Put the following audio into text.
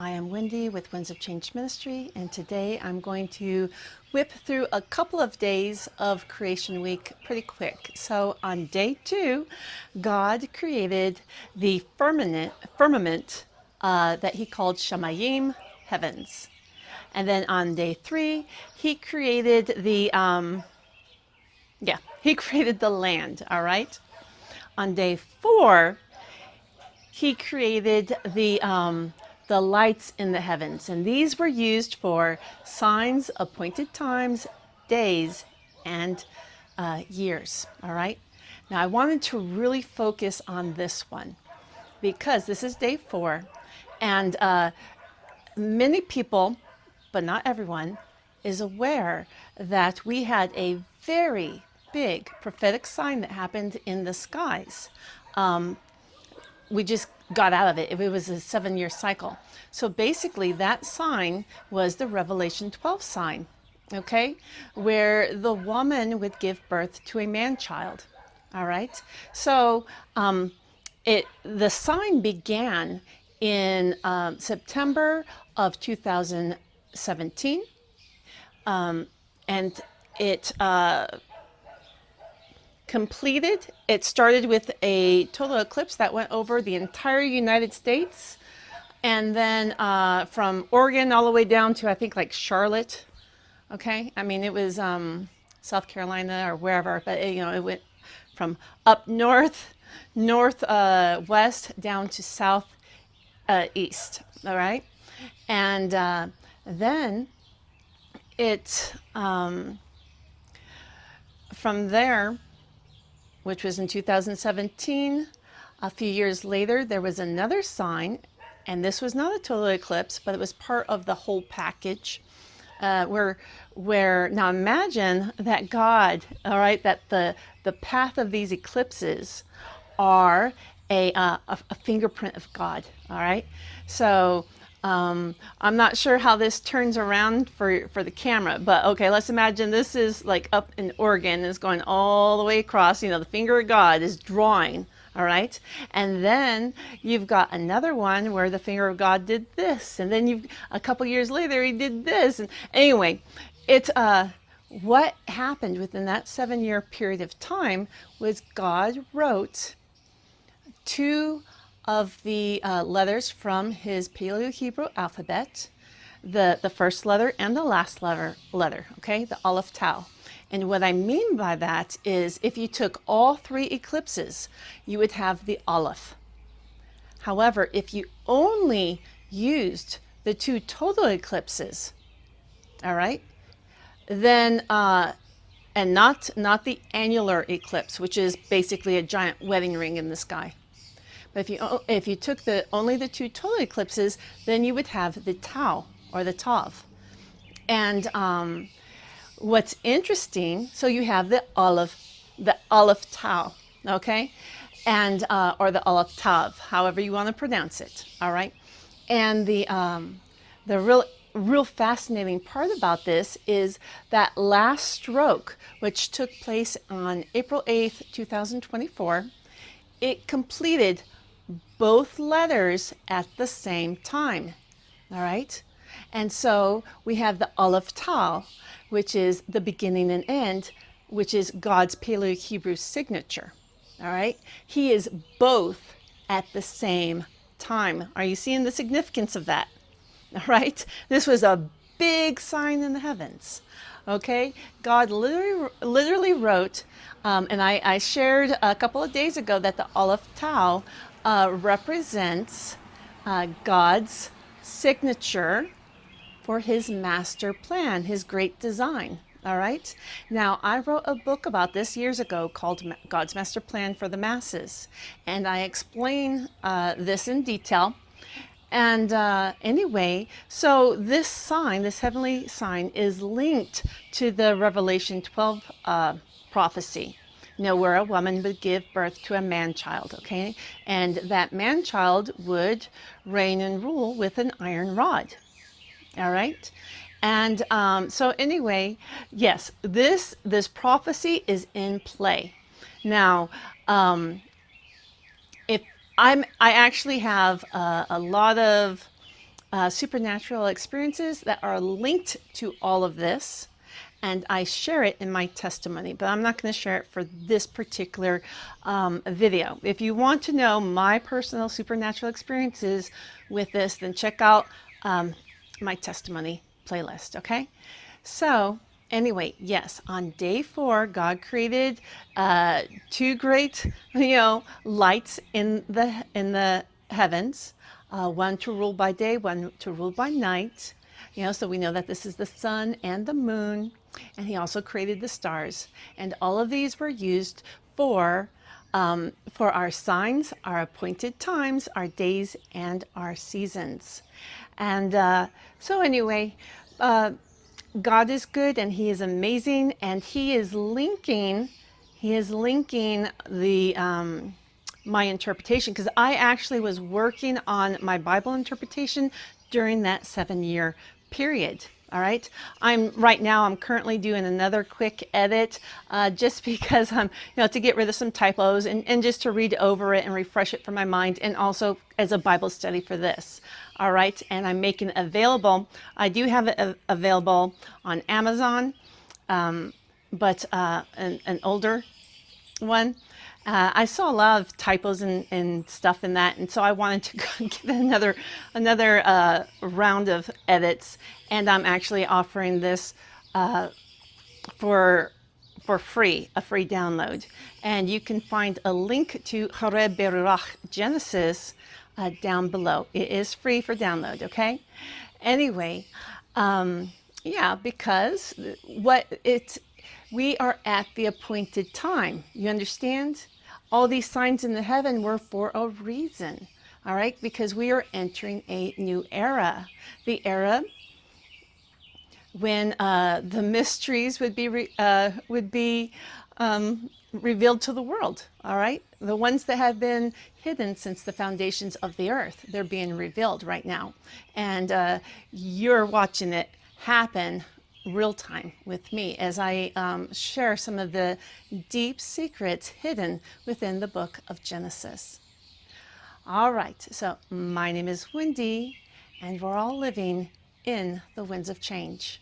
I am Wendy with Winds of Change Ministry, and today I'm going to whip through a couple of days of Creation Week pretty quick. So, on day 2, God created the firmament that He called Shamayim, heavens. And then on day 3, He created He created the land, all right? On day 4, He created the lights in the heavens, and these were used for signs, appointed times, days, and years. All right. Now, I wanted to really focus on this one because this is day 4, and many people, but not everyone, is aware that we had a very big prophetic sign that happened in the skies. We just got out of it. It was a 7-year cycle. So basically, that sign was the Revelation 12 sign, okay, where the woman would give birth to a man child. All right. So the sign began in September of 2017, and it completed. It started with a total eclipse that went over the entire United States, and then from Oregon all the way down to I think like Charlotte. Okay, I mean it was South Carolina or wherever, but it went from up west down to south east. All right, and then it from there, which was in 2017. A few years later, there was another sign, and this was not a total eclipse, but it was part of the whole package. Where now imagine that God, all right, that the path of these eclipses are a fingerprint of God, all right. So I'm not sure how this turns around for the camera, but okay, let's imagine this is like up in Oregon, and it's going all the way across. The finger of God is drawing, all right? And then you've got another one where the finger of God did this, and then a couple years later he did this. And anyway, it's what happened within that 7-year period of time was God wrote 2 of the letters from his Paleo-Hebrew alphabet, the first letter and the last letter, okay, the Aleph Tau. And what I mean by that is if you took all 3 eclipses, you would have the Aleph. However, if you only used the 2 total eclipses, all right, then and not the annular eclipse, which is basically a giant wedding ring in the sky. But if you took only the 2 total eclipses, then you would have the Tau or the Tav. And what's interesting, so you have the Aleph Tau, okay, and or the Aleph Tav, however you want to pronounce it. All right, and the real fascinating part about this is that last stroke, which took place on April 8th, 2024. It completed both letters at the same time. All right. And so we have the Aleph Tau, which is the beginning and end, which is God's Paleo-Hebrew signature. All right. He is both at the same time. Are you seeing the significance of that? All right. This was a big sign in the heavens. Okay. God literally wrote, and I shared a couple of days ago that the Aleph Tau represents God's signature for his master plan, his great design. All right. Now, I wrote a book about this years ago called God's Master Plan for the Masses, and I explain this in detail. And anyway, so this sign, this heavenly sign, is linked to the Revelation 12 prophecy. Where a woman would give birth to a man child, okay? And that man child would reign and rule with an iron rod, all right? And so anyway, yes, this prophecy is in play. Now, if I actually have a lot of supernatural experiences that are linked to all of this, and I share it in my testimony, but I'm not going to share it for this particular video. If you want to know my personal supernatural experiences with this, then check out my testimony playlist, okay? So anyway, yes, on day 4, God created 2 great, lights in the heavens, one to rule by day, one to rule by night. So we know that this is the sun and the moon, and he also created the stars. And all of these were used for our signs, our appointed times, our days, and our seasons. And so anyway, God is good and he is amazing, and he is linking the my interpretation, because I actually was working on my Bible interpretation during that 7-year period. All right. Right now I'm currently doing another quick edit, just because I'm, to get rid of some typos and just to read over it and refresh it from my mind, and also as a Bible study for this. All right. And I'm making it available. I do have it available on Amazon, but an older one. I saw a lot of typos and stuff in that, and so I wanted to give it another round of edits. And I'm actually offering this for free, a free download. And you can find a link to Hare Berurach Genesis down below. It is free for download, okay? Anyway, yeah, because we are at the appointed time. You understand? All these signs in the heaven were for a reason. All right? Because we are entering a new era. The era when the mysteries would be revealed to the world. All right? The ones that have been hidden since the foundations of the earth, they're being revealed right now. And you're watching it happen real time with me as I share some of the deep secrets hidden within the book of Genesis. All right, so my name is Wendy, and we're all living in the winds of change.